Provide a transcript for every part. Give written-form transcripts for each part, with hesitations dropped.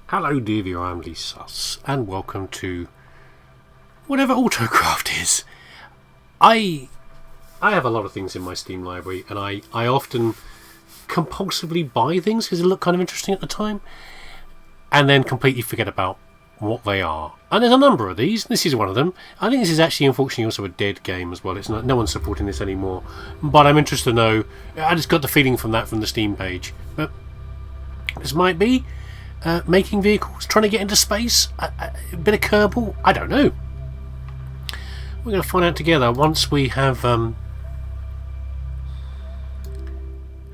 Hello dear viewer, I'm LeeSuss, and welcome to whatever Autocraft is. I have a lot of things in my Steam library, and I often compulsively buy things because they look kind of interesting at the time, and then completely forget about what they are. And there's a number of these. This is one of them. I think this is actually, unfortunately, also a dead game as well. It's not, no one's supporting this anymore. But I'm interested to know. I just got the feeling from that from the Steam page. But this might be making vehicles, trying to get into space, a bit of Kerbal. I don't know. We're going to find out together once we have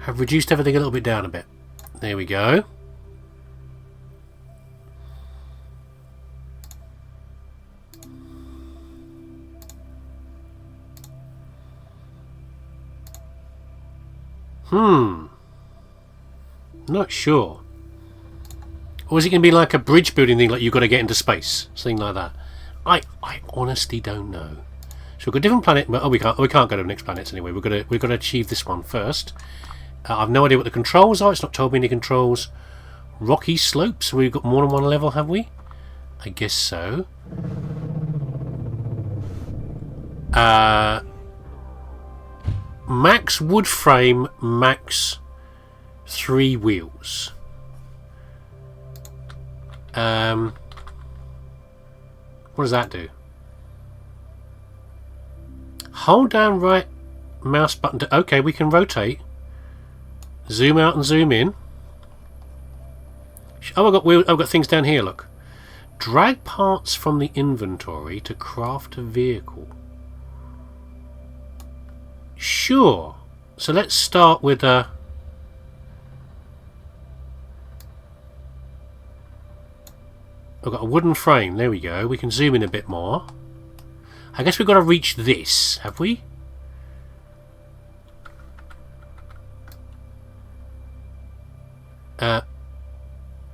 reduced everything a little bit down a bit. There we go. Not sure. Or is it going to be like a bridge building thing, like you've got to get into space? Something like that. I honestly don't know. So we've got a different planet. Oh, we can't go to the next planets anyway. We've got to achieve this one first. I've no idea what the controls are. It's not told me any controls. Rocky slopes. We've got more than one level, have we? I guess so. Max wood frame, max 3 wheels. What does that do? Hold down right mouse button to... Okay, we can rotate. Zoom out and zoom in. Oh, I've got things down here, look. Drag parts from the inventory to craft a vehicle. Sure. So let's start with a... I've got a wooden frame. There we go. We can zoom in a bit more. I guess we've got to reach this, have we?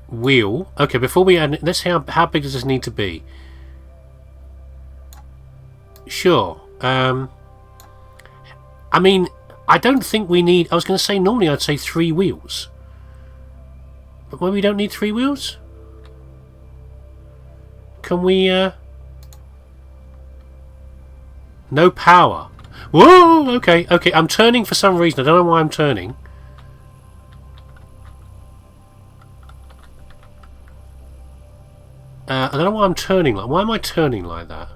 Wheel. Okay, before we add... Let's see how big does this need to be? Sure. I mean, I don't think we need... I was going to say, normally I'd say 3 wheels. But maybe we don't need 3 wheels? Can we... No power. Whoa! Okay, okay. I'm turning for some reason. I don't know why I'm turning. I don't know why I'm turning like... Why am I turning like that?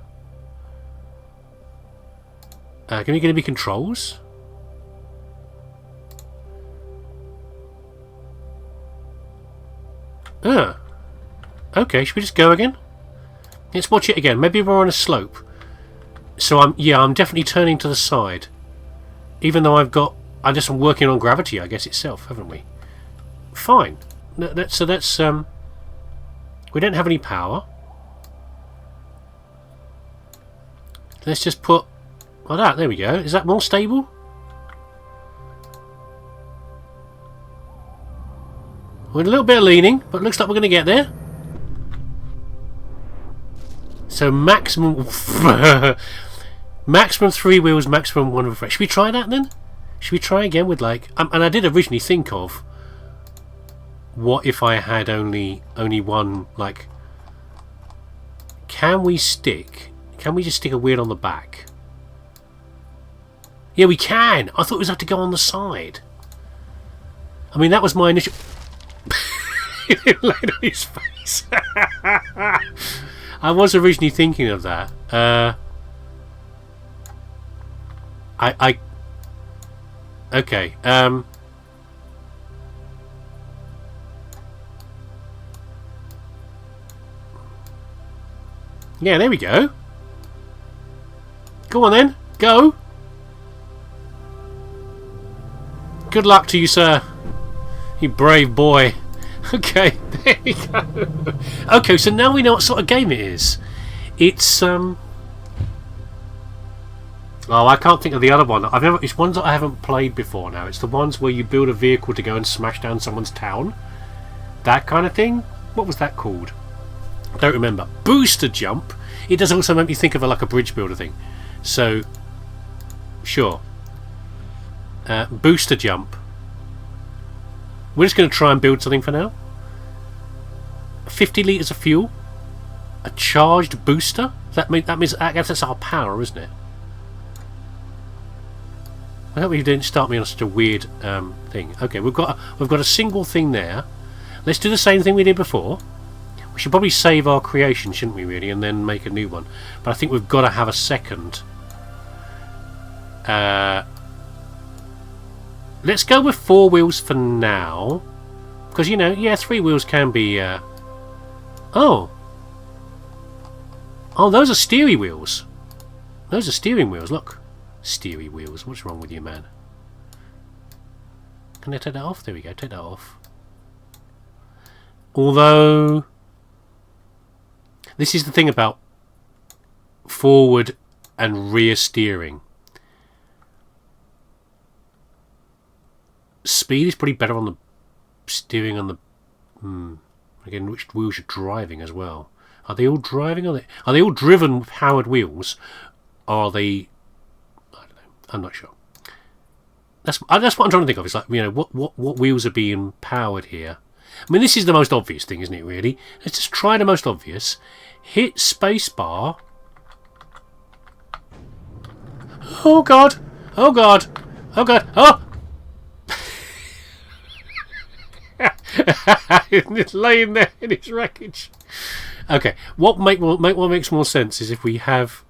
Can we get any controls? Okay, should we just go again? Let's watch it again. Maybe we're on a slope. So I'm definitely turning to the side. Even though I'm just working on gravity, I guess, itself, haven't we? Fine. So that's we don't have any power. Let's just put like that. There we go. Is that more stable? With a little bit of leaning, but looks like we're going to get there. So maximum maximum 3 wheels, maximum 1 refresh. Should we try that then? Should we try again with like... and I did originally think of what if I had only one, like... Can we just stick a wheel on the back? Yeah, we can! I thought we had to go on the side. I mean, that was my initial... It laid on his face. I was originally thinking of that. Okay. Yeah, there we go. Go on then. Go. Good luck to you, sir. You brave boy. Okay, there we go. Okay, so now we know what sort of game it is. It's Oh, I can't think of the other one. It's ones that I haven't played before now. It's the ones where you build a vehicle to go and smash down someone's town. That kind of thing. What was that called? I don't remember. Booster jump. It does also make me think of like a bridge builder thing. So, sure. Booster jump. We're just going to try and build something for now. 50 litres of fuel, a charged booster. That means I guess that's our power, isn't it? I hope you didn't start me on such a weird thing. Okay, we've got a single thing there. Let's do the same thing we did before. We should probably save our creation, shouldn't we, really, and then make a new one. But I think we've got to have a second. Let's go with 4 wheels for now. Because, you know, yeah, 3 wheels can be... Oh, those are steering wheels. Those are steering wheels, look. Steering wheels. What's wrong with you, man? Can I take that off? There we go, take that off. Although... This is the thing about forward and rear steering. Speed is probably better on the steering on the... Again, which wheels you're driving as well. Are they all driving? Are they all driven with powered wheels? Are they... I don't know. I'm not sure. That's what I'm trying to think of. It's like, you know, what wheels are being powered here? I mean, this is the most obvious thing, isn't it, really? Let's just try the most obvious. Hit spacebar. Oh, God. Oh, God. Oh, God. Oh! It's laying there in its wreckage. Okay, what makes more sense is if we have...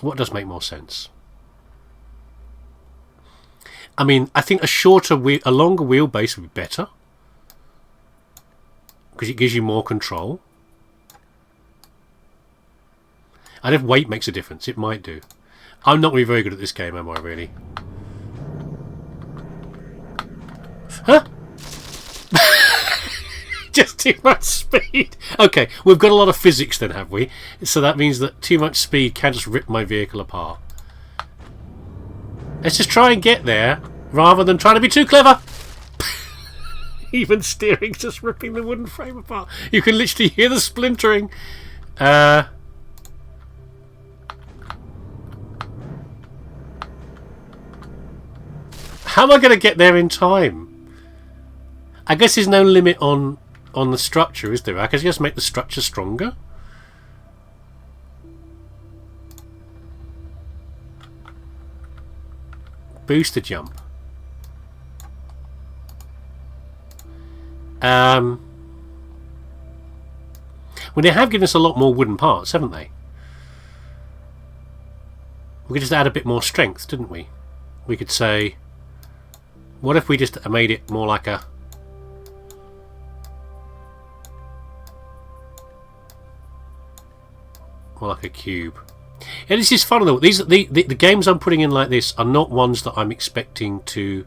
what does make more sense? I mean, I think a longer wheelbase would be better. Because it gives you more control. And if weight makes a difference, it might do. I'm not going to be very good at this game, am I, really? Huh? Just too much speed. Okay, we've got a lot of physics then, have we? So that means that too much speed can just rip my vehicle apart. Let's just try and get there, rather than trying to be too clever. Even steering's just ripping the wooden frame apart. You can literally hear the splintering. How am I going to get there in time? I guess there's no limit on the structure, is there? I can just make the structure stronger. Booster jump. Well, they have given us a lot more wooden parts, haven't they? We could just add a bit more strength, didn't we? We could say, what if we just made it more like a... more like a cube. Yeah, this is fun though. These the games I'm putting in like this are not ones that I'm expecting to...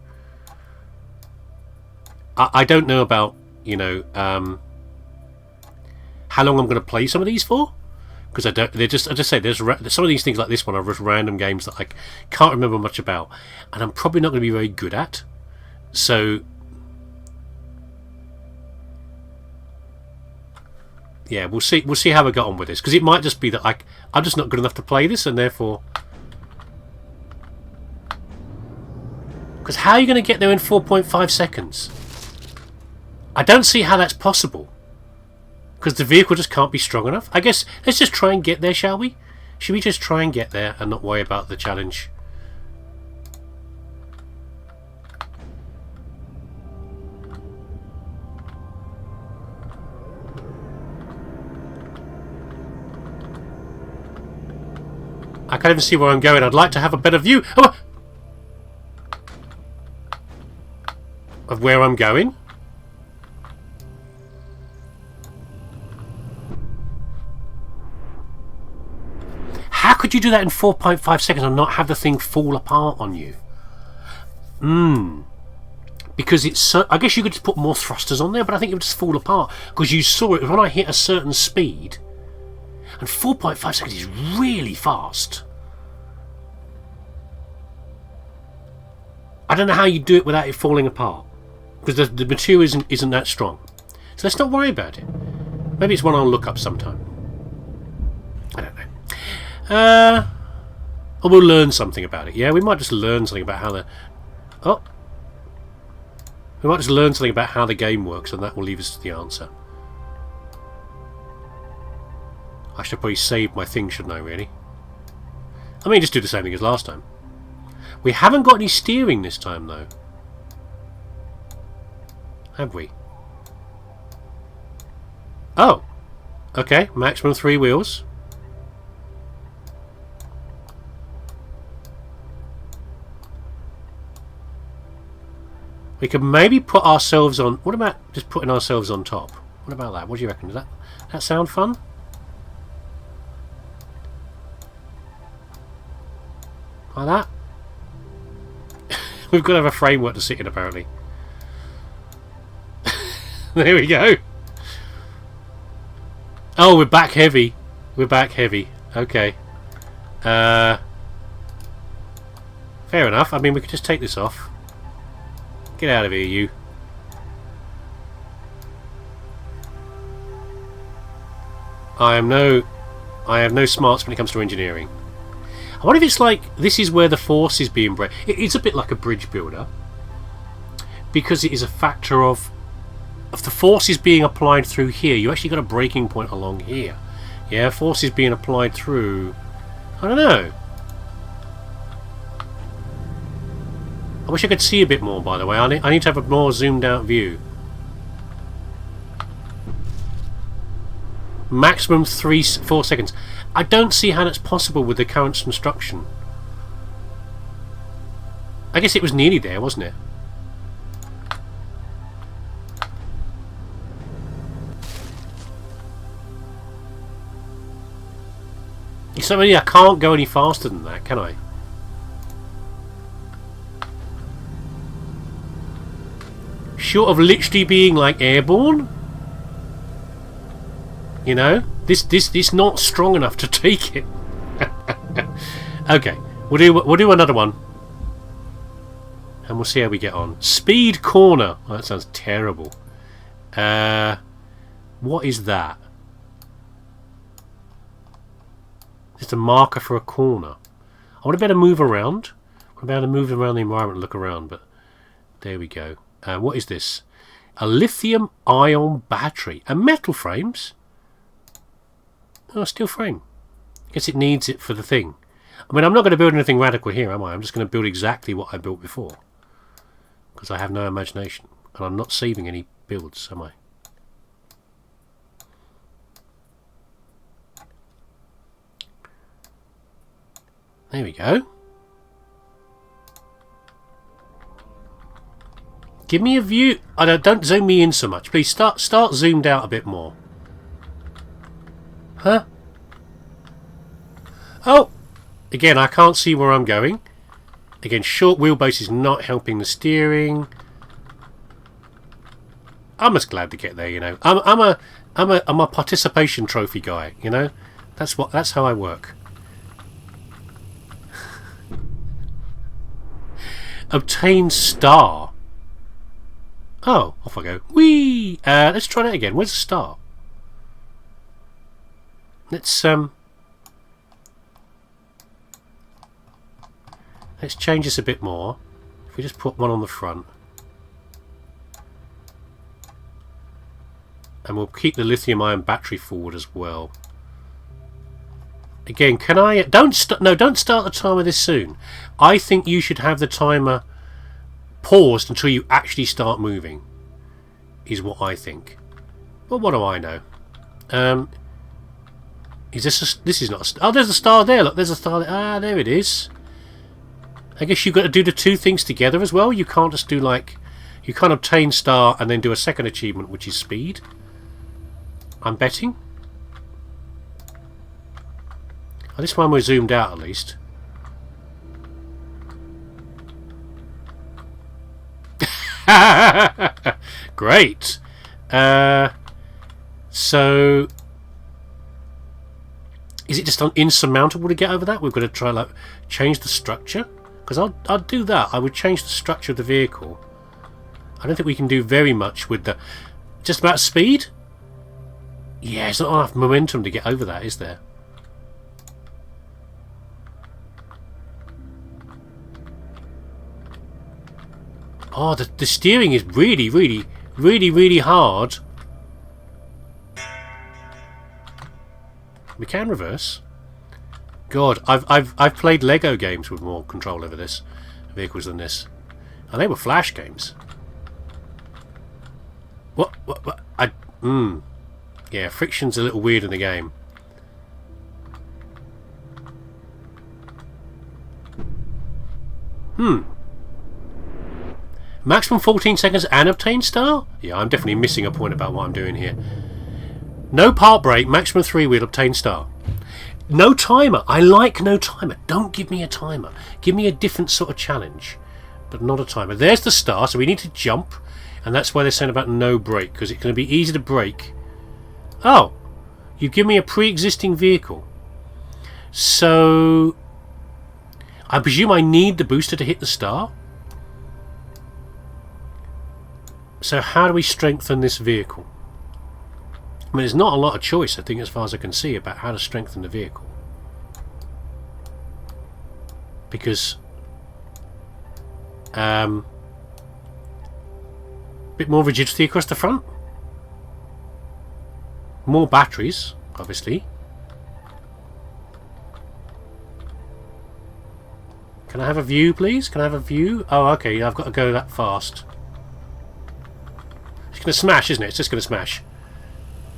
I don't know about, you know, how long I'm going to play some of these for, because I just say there's some of these things like this one are just random games that I can't remember much about, and I'm probably not going to be very good at. So yeah, we'll see how we got on with this, because it might just be that I'm just not good enough to play this, and therefore, because how are you going to get there in 4.5 seconds? I don't see how that's possible, because the vehicle just can't be strong enough. I guess let's just try and get there, shall we? Should we just try and get there and not worry about the challenge? I can't even see where I'm going. I'd like to have a better view of where I'm going. How could you do that in 4.5 seconds and not have the thing fall apart on you? Because it's so... I guess you could just put more thrusters on there, but I think it would just fall apart. Because you saw it when I hit a certain speed. And 4.5 seconds is really fast. I don't know how you do it without it falling apart. Because the material isn't that strong. So let's not worry about it. Maybe it's one I'll look up sometime. I don't know. Or we'll learn something about it. Yeah, we might just learn something about how the... Oh. We might just learn something about how the game works, and that will lead us to the answer. I should probably save my thing, shouldn't I, really? I mean, just do the same thing as last time. We haven't got any steering this time, though. Have we? Oh! Okay, maximum 3 wheels. We could maybe put ourselves on... What about just putting ourselves on top? What about that? What do you reckon? Does that sound fun? Like that? We've got to have a framework to sit in, apparently. There we go. Oh, we're back heavy. We're back heavy. Okay. Fair enough. I mean, we could just take this off. Get out of here, you. I have no smarts when it comes to engineering. I wonder if it's like this is where the force is being bred. It's a bit like a bridge builder, because it is a factor of the force is being applied through here. You actually got a breaking point along here. Yeah, force is being applied through. I don't know. I wish I could see a bit more, by the way. I need to have a more zoomed out view. Maximum 4 seconds. I don't see how that's possible with the current construction. I guess it was nearly there, wasn't it? So I can't go any faster than that, can I? Short of literally being like airborne, you know, this not strong enough to take it. Okay, we'll do another one, and we'll see how we get on. Speed corner. Oh, that sounds terrible. What is that? Just a marker for a corner. I want to be able to move around. I want to be able to move around the environment and look around, but there we go. What is this? A lithium-ion battery. And metal frames? Oh, steel frame. Guess it needs it for the thing. I mean, I'm not going to build anything radical here, am I? I'm just going to build exactly what I built before. Because I have no imagination. And I'm not saving any builds, am I? There we go. Give me a view. Don't zoom me in so much. Please start zoomed out a bit more. Huh? Oh! Again, I can't see where I'm going. Again, short wheelbase is not helping the steering. I'm just glad to get there, you know. I'm a participation trophy guy, you know. That's how I work. Obtain star. Oh, off I go. Whee! Let's try that again. Where's the star? Let's change this a bit more. If we just put one on the front. And we'll keep the lithium-ion battery forward as well. Again, can I... Don't start the timer this soon. I think you should have the timer paused until you actually start moving. Is what I think. But what do I know? Is this this is not a star. Oh, there's a star there. Look, there's a star there. Ah, there it is. I guess you've got to do the two things together as well. You can't just do like... You can't obtain star and then do a second achievement, which is speed. I'm betting. Oh, this one we're zoomed out at least. Great. So is it just insurmountable to get over that? We've got to try like change the structure, because I'd do that. I would change the structure of the vehicle. I don't think we can do very much with the just about speed. Yeah, there's not enough momentum to get over that, is there? Oh, the steering is really, really, really, really hard. We can reverse. God, I've played Lego games with more control over this vehicles than this, and they were Flash games. What? Yeah, friction's a little weird in the game. Maximum 14 seconds and obtain star? Yeah, I'm definitely missing a point about what I'm doing here. No part break, maximum 3 wheel, obtain star. No timer. I like no timer. Don't give me a timer. Give me a different sort of challenge, but not a timer. There's the star, so we need to jump, and that's why they're saying about no brake, because it's going to be easy to brake. Oh, you give me a pre-existing vehicle. So I presume I need the booster to hit the star. So how do we strengthen this vehicle? I mean, there's not a lot of choice, I think, as far as I can see, about how to strengthen the vehicle. Because bit more rigidity across the front. More batteries, obviously. Can I have a view, please? Can I have a view? Oh, okay, I've got to go that fast. It's going to smash, isn't it? It's just going to smash.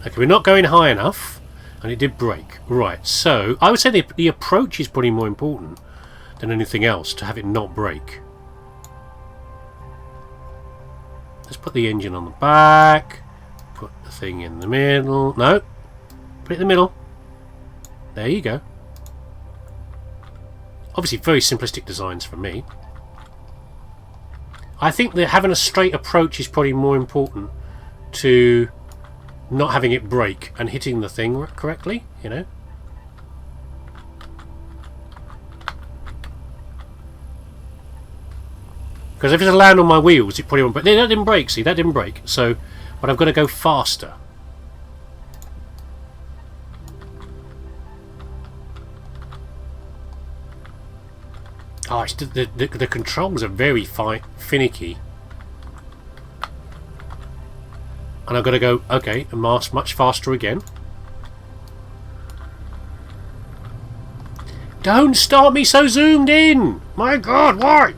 Okay, we're not going high enough, and it did break. Right, so I would say the approach is probably more important than anything else to have it not break. Let's put the engine on the back. Put the thing in the middle. No, put it in the middle. There you go. Obviously, very simplistic designs from me. I think that having a straight approach is probably more important to not having it break and hitting the thing correctly, you know. Because if it's a land on my wheels, it probably won't break. That didn't break, see, that didn't break. So, but I've got to go faster. Oh, it's the controls are very finicky. And I've got to go, okay, and much faster again. Don't start me so zoomed in! My God, why?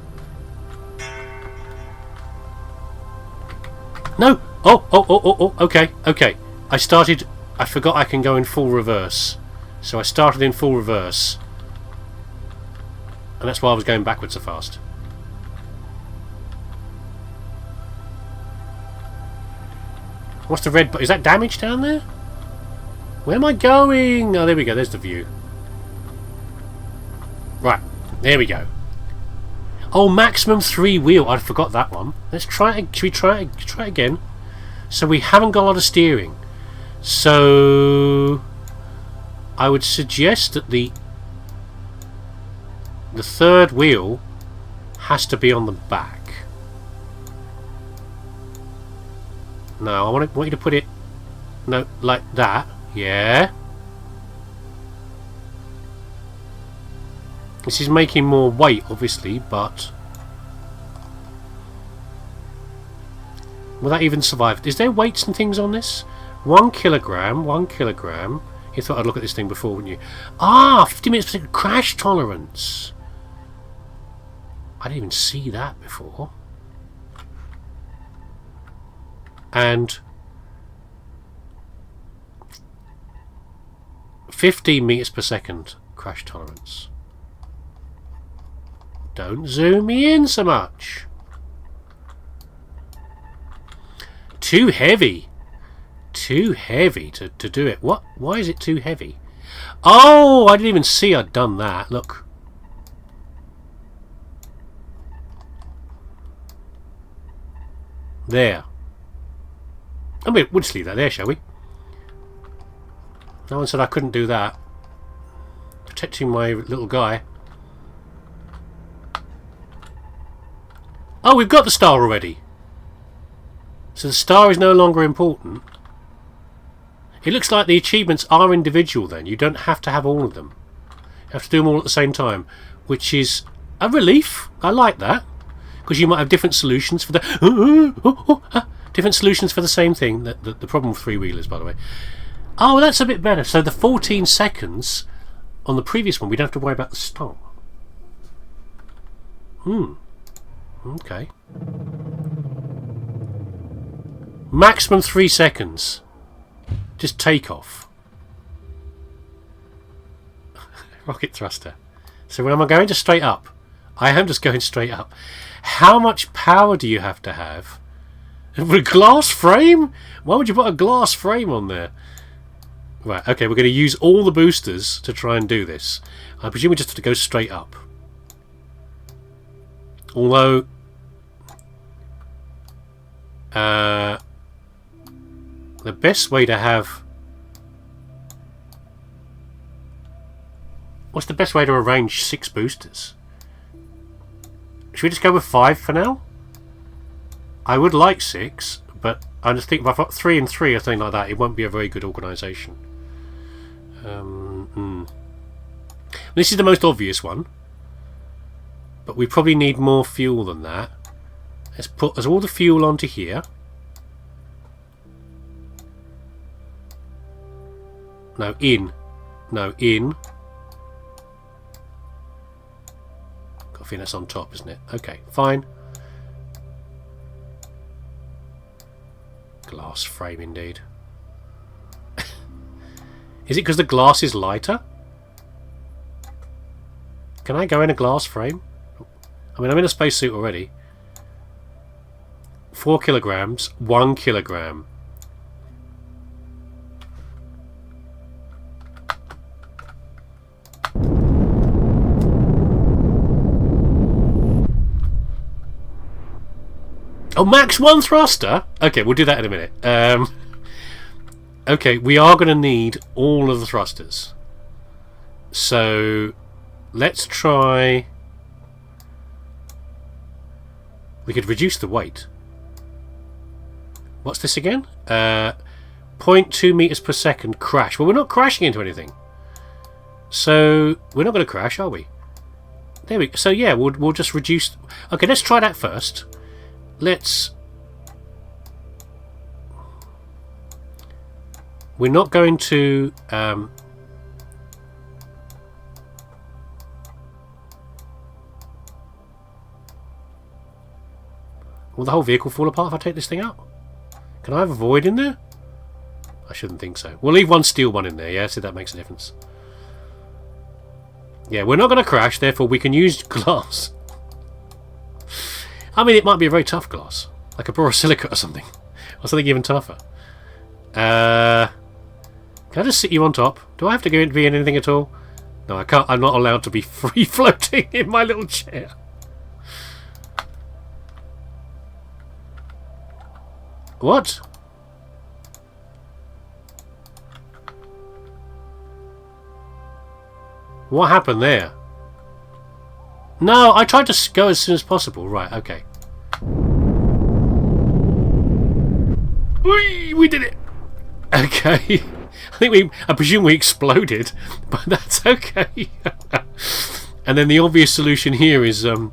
No! Oh, okay. I forgot I can go in full reverse. So I started in full reverse. And that's why I was going backwards so fast. What's the red? Is that damage down there? Where am I going? Oh, there we go. There's the view. Right. There we go. Oh, maximum 3 wheel. I forgot that one. Let's try it. Should we try it again? So we haven't got a lot of steering. So I would suggest that the third wheel has to be on the back. No, I want you to put it, no, like that. Yeah. This is making more weight, obviously, but will that even survive? Is there weights and things on this? 1 kilogram, 1 kilogram. You thought I'd look at this thing before, wouldn't you? Ah, 50 minutes per crash tolerance. I didn't even see that before. And 15 meters per second crash tolerance. Don't zoom me in so much. Too heavy. Too heavy to do it. What? Why is it too heavy? Oh, I didn't even see I'd done that. Look. There. I mean, we'll just leave that there, shall we? No one said I couldn't do that. Protecting my little guy. Oh, we've got the star already. So the star is no longer important. It looks like the achievements are individual then. You don't have to have all of them. You have to do them all at the same time. Which is a relief. I like that. because you might have different solutions for the different solutions for the same thing. The problem with three-wheelers, by the way. Oh, that's a bit better. So the 14 seconds on the previous one, we don't have to worry about the start. Okay. Maximum 3 seconds. Just take off. Rocket thruster. So where am I going? Just straight up. I am just going straight up. How much power do you have to have? With a glass frame? Why would you put a glass frame on there? Right, okay, we're going to use all the boosters to try and do this. I presume we just have to go straight up. Although... the best way to have... What's the best way to arrange 6 boosters? Should we just go with 5 for now? I would like 6, but I just think if I've got 3 and 3 or something like that, it won't be a very good organisation. This is the most obvious one, but we probably need more fuel than that. Let's put all the fuel onto here. No, in. No, in. I think that's on top, isn't it? Okay, fine. Glass frame, indeed. Is it because the glass is lighter? Can I go in a glass frame? I mean, I'm in a spacesuit already. 4 kilograms, 1 kilogram. Oh, max 1 thruster? Okay, we'll do that in a minute. Okay, we are going to need all of the thrusters. So, let's try... We could reduce the weight. What's this again? 0.2 meters per second crash. Well, we're not crashing into anything. So, we're not going to crash, are we? There we go. So, yeah, we'll just reduce... Okay, let's try that first. Let's... We're not going to... Will the whole vehicle fall apart if I take this thing out? Can I have a void in there? I shouldn't think so. We'll leave one steel one in there, yeah? See, that makes a difference. Yeah, we're not going to crash, therefore we can use glass. I mean, it might be a very tough glass. Like a borosilicate or something. Or something even tougher. Can I just sit you on top? Do I have to go in to be in anything at all? No, I can't. I'm not allowed to be free floating in my little chair. What? What happened there? No, I tried to go as soon as possible. Right, okay. We did it! Okay. I presume we exploded, but that's okay. And then the obvious solution here is the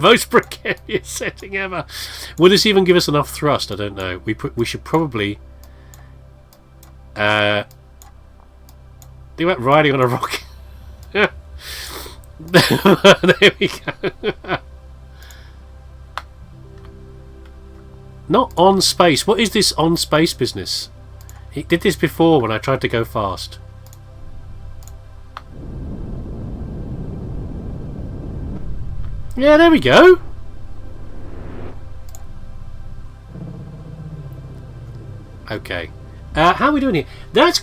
most precarious setting ever. Will this even give us enough thrust? I don't know. We should probably do that riding on a rocket. There we go. Not on space. What is this on space business? It did this before when I tried to go fast. Yeah, there we go. Okay. How are we doing here? That's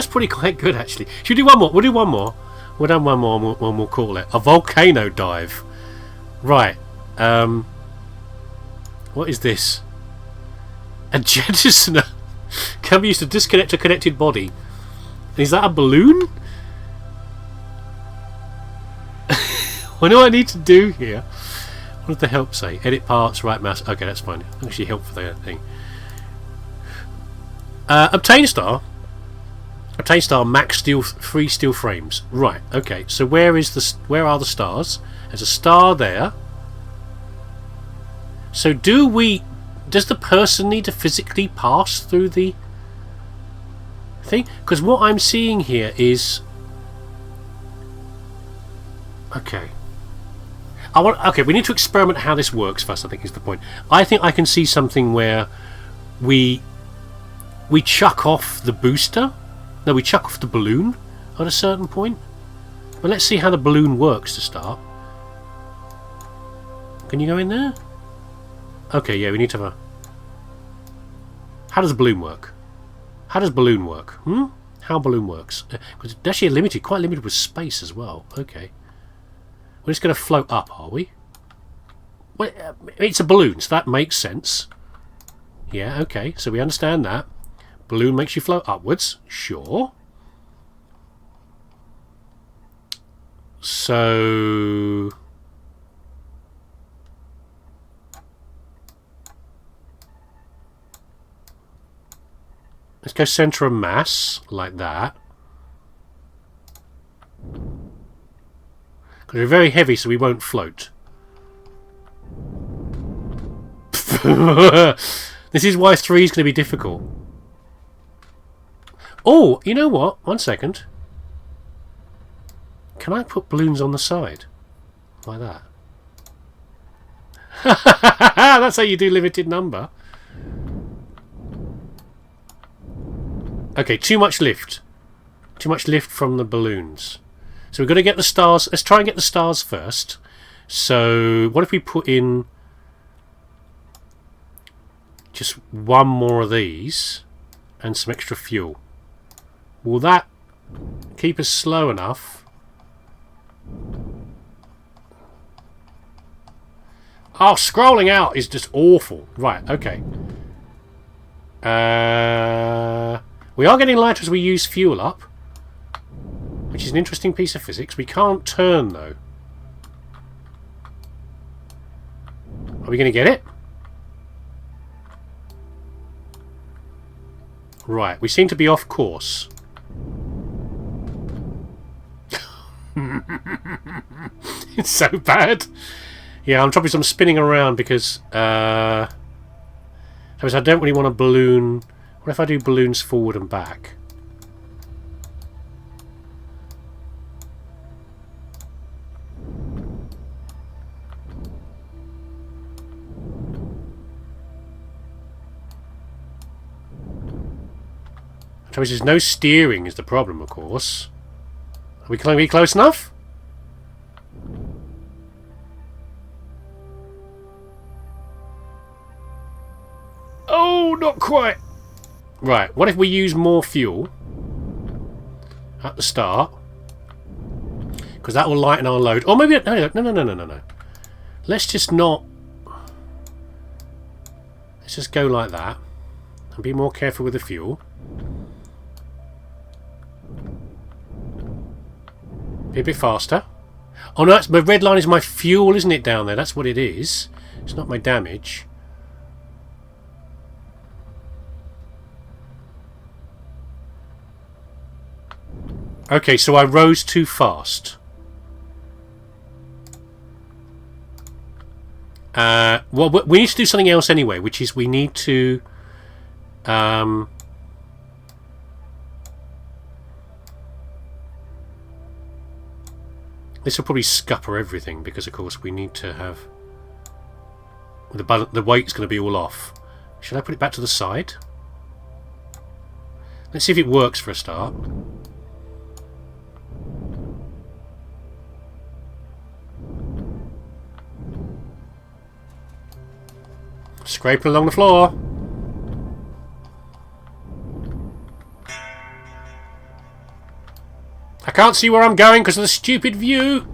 pretty quite good, actually. Should we do one more? We'll do one more. We'll do one more and we'll call it a volcano dive. Right. What is this? A jettisoner can be used to disconnect a connected body. Is that a balloon? What do I need to do here? What does the help say? Edit parts, right mouse. Okay, that's fine. Actually help for the thing. Obtain star. Obtain star, max steel, 3 steel frames. Right, okay. So where are the stars? There's a star there. So does the person need to physically pass through the thing? Because what I'm seeing here is... Okay. Okay, we need to experiment how this works first, I think is the point. I think I can see something where we chuck off the booster. No, we chuck off the balloon at a certain point. But let's see how the balloon works to start. Can you go in there? Okay, yeah, we need to have a... How does the balloon work? How does balloon work? How balloon works? Because it's actually quite limited with space as well. Okay. We're just going to float up, are we? Well, it's a balloon, so that makes sense. Yeah, okay, so we understand that. Balloon makes you float upwards. Sure. So... Let's go centre of mass, like that. Because we're very heavy, so we won't float. This is why 3 is going to be difficult. Oh, you know what? 1 second. Can I put balloons on the side? Like that. That's how you do limited number. Okay, too much lift. Too much lift from the balloons. So we've got to get the stars. Let's try and get the stars first. So what if we put in just 1 more of these and some extra fuel? Will that keep us slow enough? Oh, scrolling out is just awful. Right, okay. We are getting lighter as we use fuel up, which is an interesting piece of physics. We can't turn, though. Are we going to get it? Right, we seem to be off course. It's so bad. Yeah, I'm probably spinning around because I don't really want a balloon. What if I do balloons forward and back? There's no steering is the problem, of course. Are we going to be close enough? Oh, not quite. Right, what if we use more fuel at the start? Because that will lighten our load. Or maybe... No. Let's just not... Let's just go like that. And be more careful with the fuel. Be a bit faster. Oh no, the red line is my fuel, isn't it, down there? That's what it is. It's not my damage. Okay, so I rose too fast. Well, we need to do something else anyway, which is we need to... This will probably scupper everything because, of course, we need to have... The weight's going to be all off. Should I put it back to the side? Let's see if it works for a start. Scraping along the floor. I can't see where I'm going because of the stupid view.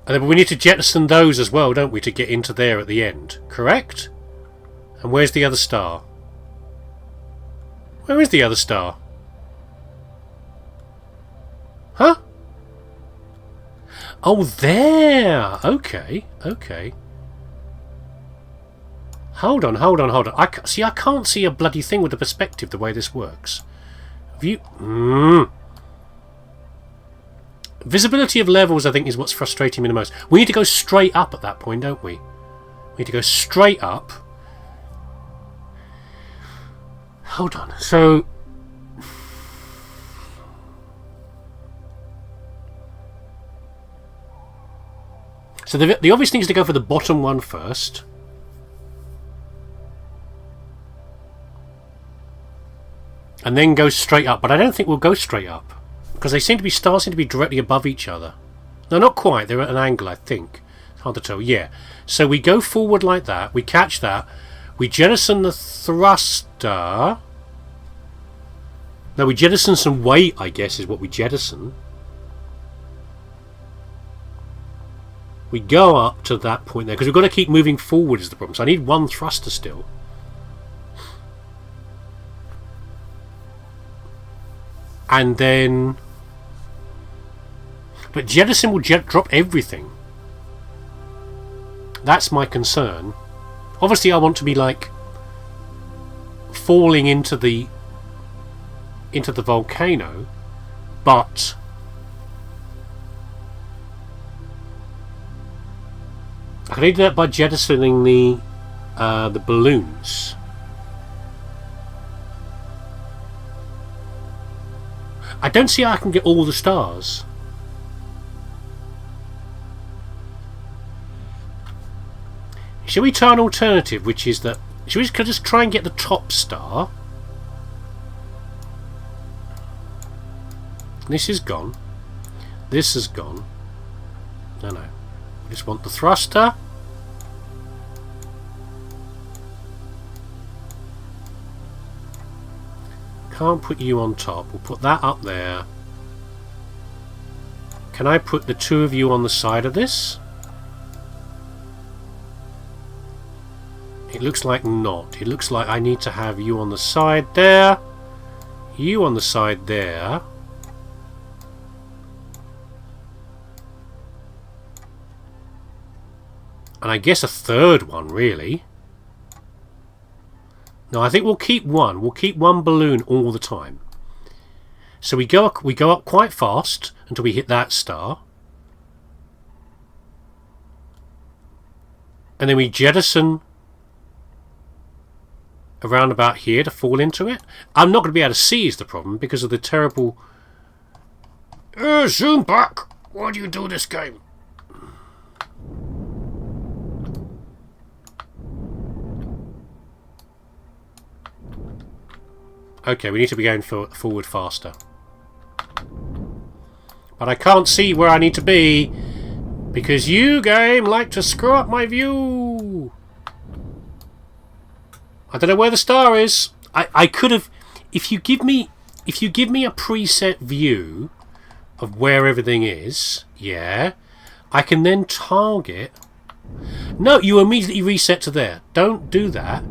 And then we need to jettison those as well, don't we, to get into there at the end. Correct? And where's the other star? Where is the other star? Huh? Oh, there! Okay, okay. Hold on, hold on, hold on. I can't see a bloody thing with the perspective the way this works. View... Visibility of levels, I think, is what's frustrating me the most. We need to go straight up at that point, don't we? We need to go straight up. Hold on. So the obvious thing is to go for the bottom one first. And then go straight up. But I don't think we'll go straight up, because they seem to be starting to be directly above each other. No, not quite. They're at an angle, I think. It's hard to tell. Yeah. So we go forward like that. We catch that. We jettison the thruster. No, we jettison some weight, I guess, is what we jettison. We go up to that point there, because we've got to keep moving forward is the problem. So I need one thruster still. And then... But jettison will drop everything. That's my concern. Obviously I want to be like falling into the volcano, but I can only do that by jettisoning the balloons. I don't see how I can get all the stars. Shall we try an alternative, which is that... Shall we just try and get the top star? This is gone. This is gone. No, no. We just want the thruster. Can't put you on top. We'll put that up there. Can I put the two of you on the side of this? It looks like not. It looks like I need to have you on the side there. You on the side there. And I guess a third one, really. No, I think we'll keep one. We'll keep one balloon all the time. So we go up quite fast until we hit that star. And then we jettison around about here to fall into it. I'm not going to be able to see is the problem because of the terrible... zoom back! Why do you do this game? Okay, we need to be going forward faster. But I can't see where I need to be because you, game, like to screw up my view. I don't know where the star is. I could have... If you give me a preset view of where everything is, yeah, I can then target... No, you immediately reset to there. Don't do that.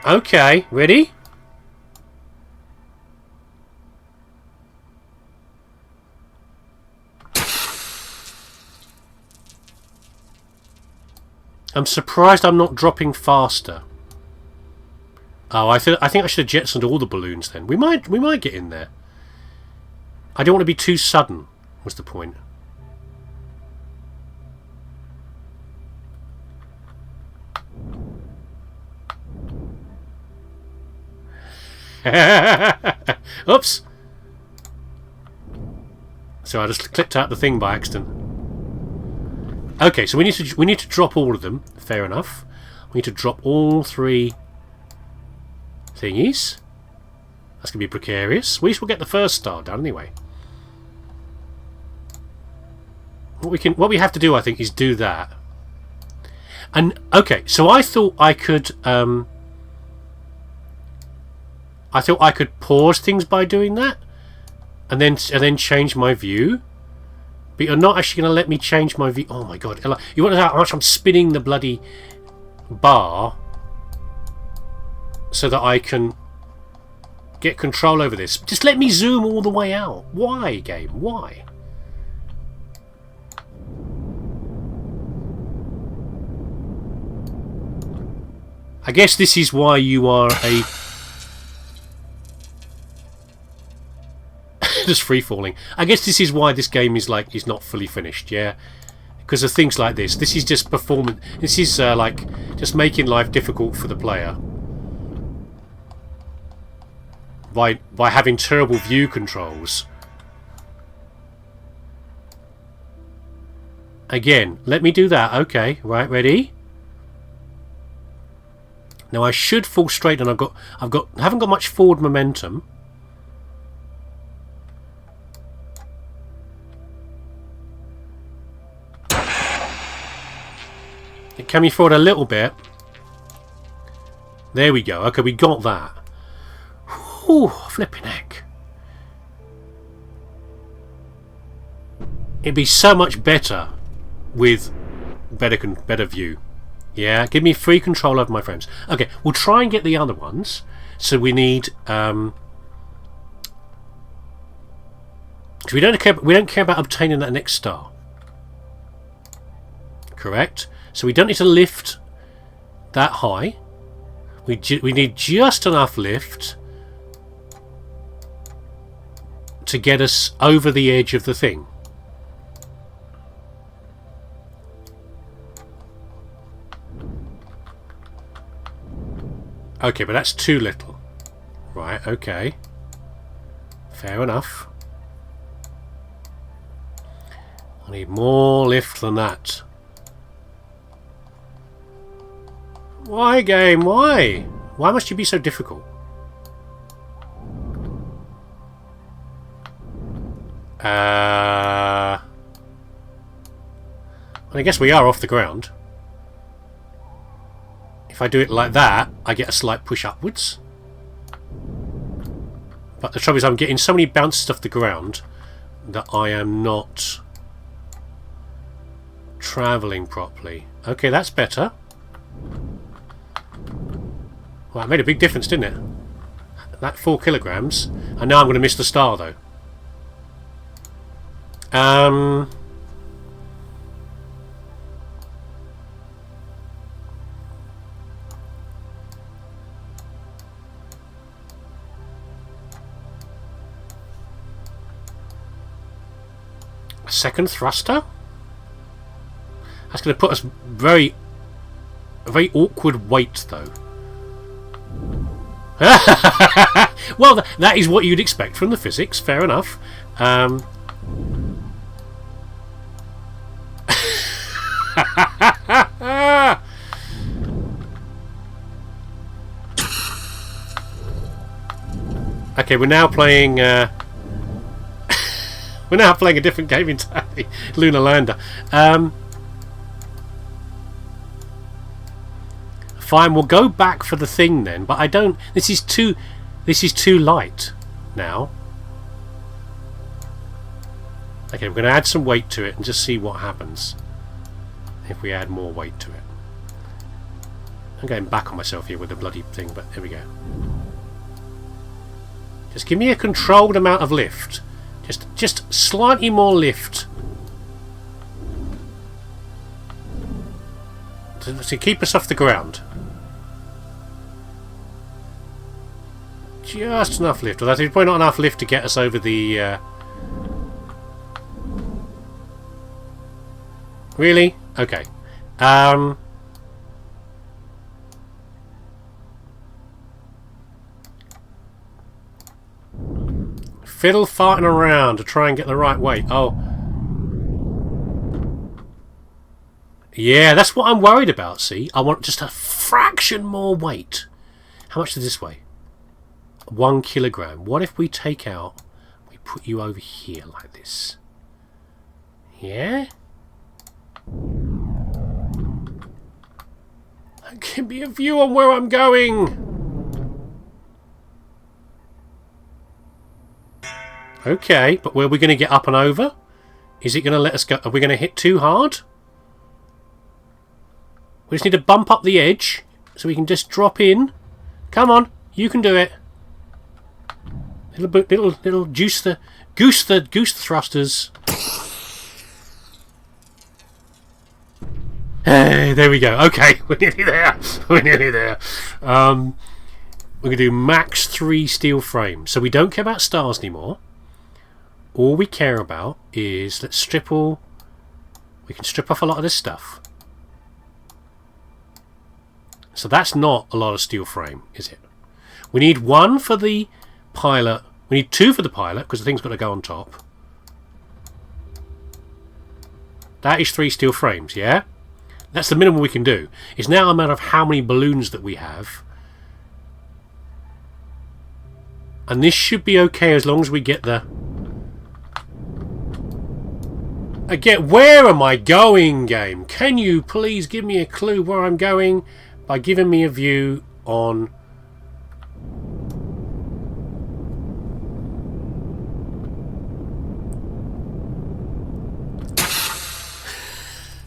Okay, ready? I'm surprised I'm not dropping faster. Oh, I think I should have jettisoned all the balloons then. We might get in there. I don't want to be too sudden, was the point. Oops. So I just clicked out the thing by accident. Okay, so we need to drop all of them. Fair enough. We need to drop all three thingies. That's gonna be precarious. At least we'll get the first star done anyway. What we have to do, I think, is do that. And okay, so I thought I could pause things by doing that, and then change my view. But you're not actually going to let me change my view. Oh my god! You want to know how much I'm spinning the bloody bar so that I can get control over this? Just let me zoom all the way out. Why, game? Why? I guess this is why you are a... just free falling. I guess this is why this game is like is not fully finished, yeah? Because of things like this. This is just performance. This is like just making life difficult for the player by having terrible view controls. Again, let me do that. Okay, right, ready? Now I should fall straight, and I haven't got much forward momentum. It came forward a little bit. There we go. Okay, we got that. Whew, flipping heck. It'd be so much better with better view. Yeah, give me free control over my frames. Okay, we'll try and get the other ones. So we need we don't care about obtaining that next star. Correct. So we don't need to lift that high. We need just enough lift to get us over the edge of the thing. Okay, but that's too little. Right, okay. Fair enough. I need more lift than that. Why, game? Why? Why must you be so difficult? Well, I guess we are off the ground. If I do it like that, I get a slight push upwards. But the trouble is I'm getting so many bounces off the ground that I am not travelling properly. Okay, that's better. Well, it made a big difference, didn't it? That 4 kilograms. And now I'm going to miss the star, though. A second thruster? That's going to put us a very awkward weight, though. Well, that is what you'd expect from the physics. Fair enough. Okay, we're now playing. We're now playing a different game entirely. Lunar Lander. Fine, we'll go back for the thing then, but I don't... This is too light now. Okay, we're going to add some weight to it and just see what happens if we add more weight to it. I'm going back on myself here with the bloody thing, but there we go. Just give me a controlled amount of lift. Just slightly more lift. To keep us off the ground. Just enough lift. Well, that's probably not enough lift to get us over the... Really? Okay. Fiddle farting around to try and get the right weight. Oh. Yeah, that's what I'm worried about, see? I want just a fraction more weight. How much does this weigh? 1 kilogram. What if we take out... We put you over here like this. Yeah? Give me a view on where I'm going. Okay, but where are we going to get up and over? Is it going to let us go? Are we going to hit too hard? We just need to bump up the edge so we can just drop in. Come on, you can do it. Little goose the thrusters. Hey, there we go. Okay, we're nearly there. We're nearly there. We're going to do max 3 steel frames. So we don't care about stars anymore. All we care about is, let's strip all... We can strip off a lot of this stuff. So that's not a lot of steel frame, is it? We need 1 for the pilot. We need 2 for the pilot, because the thing's got to go on top. That is 3 steel frames, yeah? That's the minimum we can do. It's now a matter of how many balloons that we have. And this should be okay as long as we get the... Again, where am I going, game? Can you please give me a clue where I'm going by giving me a view on...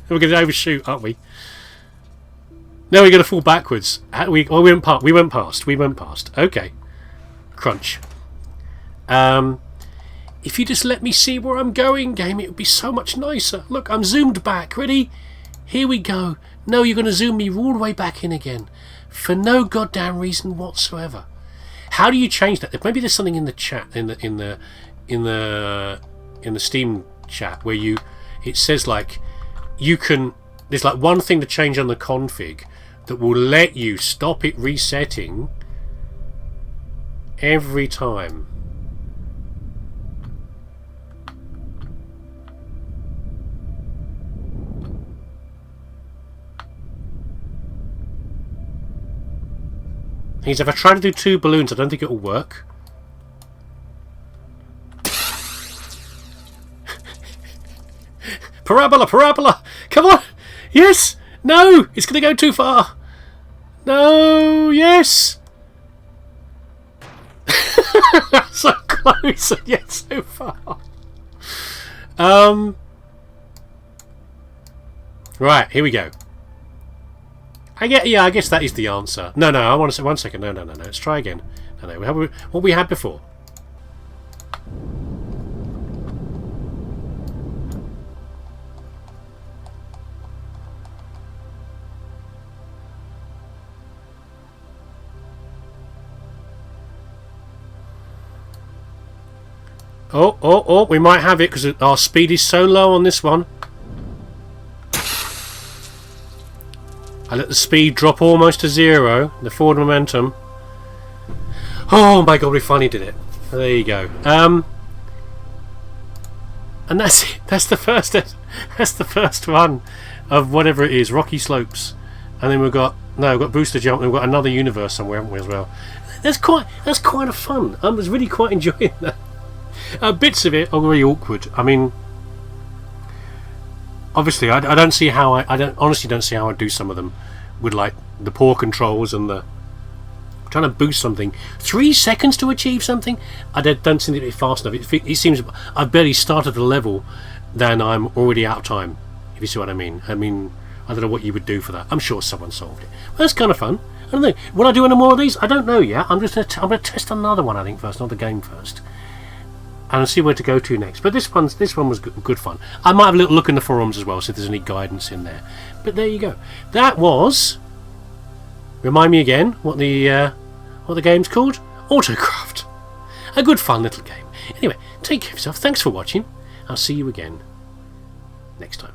We're going to overshoot, aren't we? No, we're going to fall backwards. We went past. We went past. Okay. Crunch. If you just let me see where I'm going, game, it would be so much nicer. Look, I'm zoomed back. Ready? Here we go. No, you're going to zoom me all the way back in again. For no goddamn reason whatsoever. How do you change that? Maybe there's something in the chat, in the Steam chat, where it says like... You can... There's like one thing to change on the config that will let you stop it resetting every time. If I try to do 2 balloons, I don't think it will work. Parabola! Parabola! Come on! Yes! No! It's going to go too far! No! Yes! So close and yet so far. Right, here we go. I guess that is the answer. No, I want to say 1 second. No. Let's try again. No. What we had before. Oh, we might have it because our speed is so low on this one. I let the speed drop almost to 0, the forward momentum. Oh my god, we finally did it. There you go. And that's it. That's the first one of whatever it is, Rocky Slopes. And then we've got Booster Jump, and we've got another universe somewhere, haven't we, as well? That's quite a fun. I was really quite enjoying that. Bits of it are very awkward. I mean, obviously, I don't see how I honestly don't see how I'd do some of them with like the paw controls and the trying to boost something. 3 seconds to achieve something. I don't seem to be fast enough. It seems I've barely started the level, then I'm already out of time. If you see what I mean. I don't know what you would do for that. I'm sure someone solved it. Well, that's kind of fun. I don't know. Will I do any more of these? I don't know yet. I'm gonna test another one. I think first, another game first. And see where to go to next. But this one was good fun. I might have a little look in the forums as well, see if there's any guidance in there. But there you go. That was... Remind me again what the game's called? Autocraft. A good fun little game. Anyway, take care of yourself. Thanks for watching. I'll see you again next time.